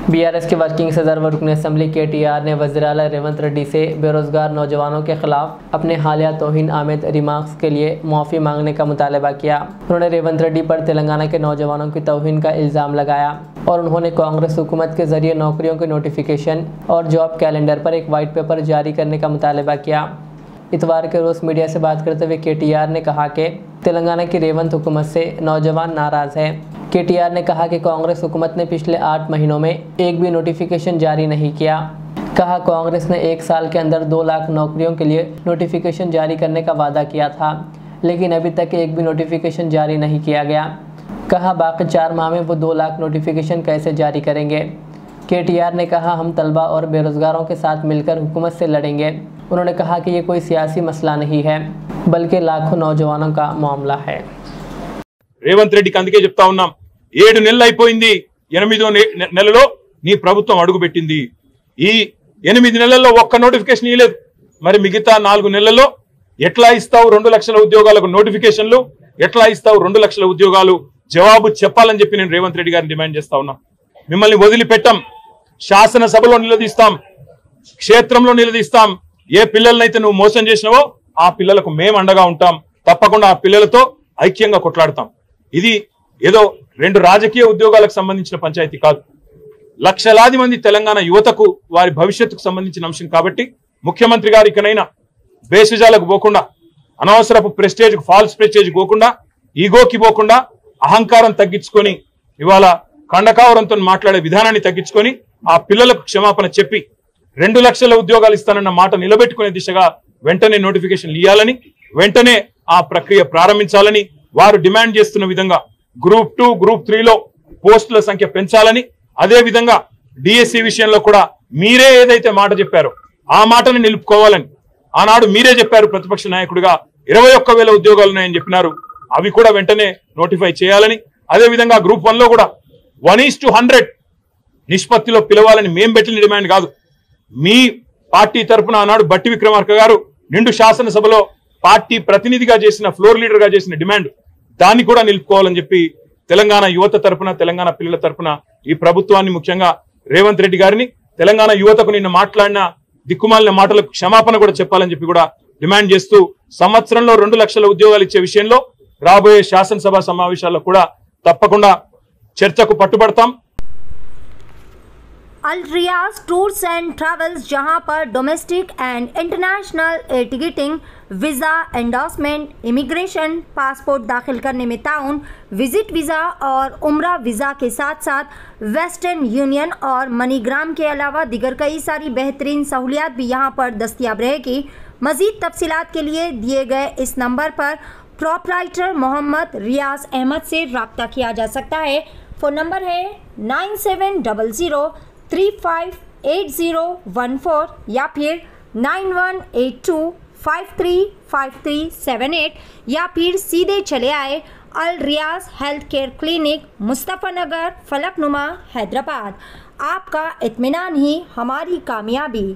BRS के working सदर व रुकन असम्बली केटीआर ने वज़ीर आला रेवंत रेड्डी से बेरोजगार नौजवानों के खिलाफ अपने हालिया तौहीन आमेद रिमार्क्स के लिए मुआफ़ी मांगने का मुतालबा किया। उन्होंने रेवंत रेड्डी पर तेलंगाना के नौजवानों की तौहीन का इल्ज़ाम लगाया और उन्होंने कांग्रेस हुकूमत के जरिए नौकरियों के नोटिफिकेशन और जॉब कैलेंडर पर एक वाइट पेपर जारी करने का मुतालबा किया। इतवार के रोज़ मीडिया से बात करते हुए केटीआर ने कहा कि तेलंगाना की रेवंत हुकूमत से नौजवान नाराज़ है। केटीआर ने कहा कि कांग्रेस हुकूमत ने पिछले 8 महीनों में एक भी नोटिफिकेशन जारी नहीं किया। कहा कांग्रेस ने 1 साल के अंदर 2 लाख नौकरियों के लिए नोटिफिकेशन जारी करने का वादा किया था, लेकिन अभी तक एक भी नोटिफिकेशन जारी नहीं किया गया। कहा बाकी 4 माह में वो 2 लाख नोटिफिकेशन कैसे जारी करेंगे। केटीआर ने कहा हम तलबा और बेरोजगारों के साथ मिलकर हुकूमत से लड़ेंगे। उन्होंने कहा कि ये कोई सियासी मसला नहीं है, बल्कि लाखों नौजवानों का मामला है। రేవంత్ రెడ్డికి అందుకే చెప్తా ఉన్నాం, 7 నెలలు అయిపోయింది, 8వ నెలలో నీ ప్రభుత్వం అడుగుపెట్టింది. ఈ 8 నెలల్లో ఒక్క నోటిఫికేషన్ ఇవ్వలేదు. మరి మిగతా 4 నెలల్లో ఎట్లా ఇస్తావు 2 లక్షల ఉద్యోగాలకు నోటిఫికేషన్లు, ఎట్లా ఇస్తావు 2 లక్షల ఉద్యోగాలు? జవాబు చెప్పాలని చెప్పి నేను రేవంత్ రెడ్డి గారిని డిమాండ్ చేస్తా ఉన్నా. మిమ్మల్ని వదిలిపెట్టాం, శాసనసభలో నిలదీస్తాం, క్షేత్రంలో నిలదీస్తాం. ఏ పిల్లలనైతే నువ్వు మోసం చేసినావో ఆ పిల్లలకు మేము అండగా ఉంటాం. తప్పకుండా ఆ పిల్లలతో ఐక్యంగా కొట్లాడతాం. ఇది ఏదో 2 రాజకీయ ఉద్యోగాలకు సంబంధించిన పంచాయతీ కాదు. లక్షలాది మంది తెలంగాణ యువతకు వారి భవిష్యత్తుకు సంబంధించిన అంశం కాబట్టి ముఖ్యమంత్రి గారు ఇకనైనా బేసిజాలకు పోకుండా, అనవసరపు ప్రెస్టేజ్ ఫాల్స్ ప్రెస్టేజ్ పోకుండా, ఈగోకి పోకుండా అహంకారం తగ్గించుకొని ఇవాళ కండకావరంతో మాట్లాడే విధానాన్ని తగ్గించుకొని ఆ పిల్లలకు క్షమాపణ చెప్పి 2 లక్షల ఉద్యోగాలు ఇస్తానన్న మాట నిలబెట్టుకునే దిశగా వెంటనే నోటిఫికేషన్లు ఇవ్వాలని, వెంటనే ఆ ప్రక్రియ ప్రారంభించాలని, వారు డిమాండ్ చేస్తున్న విధంగా గ్రూప్ 2, గ్రూప్ 3లో పోస్టుల సంఖ్య పెంచాలని, అదే విధంగా డిఎస్సి విషయంలో కూడా మీరే ఏదైతే మాట చెప్పారో ఆ మాటను నిలుపుకోవాలని ఆనాడు మీరే చెప్పారు. ప్రతిపక్ష నాయకుడిగా 21,000 ఉద్యోగాలు ఉన్నాయని చెప్పినారు. అవి కూడా వెంటనే నోటిఫై చేయాలని, అదే విధంగా గ్రూప్ 1లో కూడా 1:100 నిష్పత్తిలో పిలవాలని మేం పెట్టిన డిమాండ్ కాదు. మీ పార్టీ తరఫున ఆనాడు బట్టి విక్రమార్క గారు నిండు శాసనసభలో పార్టీ ప్రతినిధిగా చేసిన, ఫ్లోర్ లీడర్ గా చేసిన డిమాండ్, దాన్ని కూడా నిలుపుకోవాలని చెప్పి తెలంగాణ యువత తరఫున, తెలంగాణ పిల్లల తరఫున ఈ ప్రభుత్వాన్ని, ముఖ్యంగా రేవంత్ రెడ్డి గారిని, తెలంగాణ యువతకు నిన్న మాట్లాడిన దిక్కుమాలిన మాటలకు క్షమాపణ కూడా చెప్పాలని చెప్పి కూడా డిమాండ్ చేస్తూ సంవత్సరంలో 2 లక్షల ఉద్యోగాలు ఇచ్చే విషయంలో రాబోయే శాసనసభ సమావేశాల్లో కూడా తప్పకుండా చర్చకు పట్టుబడతాం. अल रियाज टूर्स एंड ट्रैवल्स, जहां पर domestic and international air ticketing, visa endorsement, immigration, passport दाखिल करने में ताउन, विजिट वीज़ा और उम्रा वीज़ा के साथ साथ वेस्टर्न यूनियन और मनीग्राम के अलावा दीगर कई सारी बेहतरीन सहूलियात भी यहां पर दस्तियाब रहेगी। मज़ीद तफसीलात के लिए दिए गए इस नंबर पर प्रोपराइटर मोहम्मद रियाज अहमद से रब्ता किया जा सकता है। फ़ोन नंबर है 9700358014 या फिर 9182535378 या फिर सीधे चले आए अल रियाज हेल्थ केयर क्लिनिक, मुस्तफ़ा नगर, फलकनुमा, हैदराबाद। आपका इत्मीनान ही हमारी कामयाबी।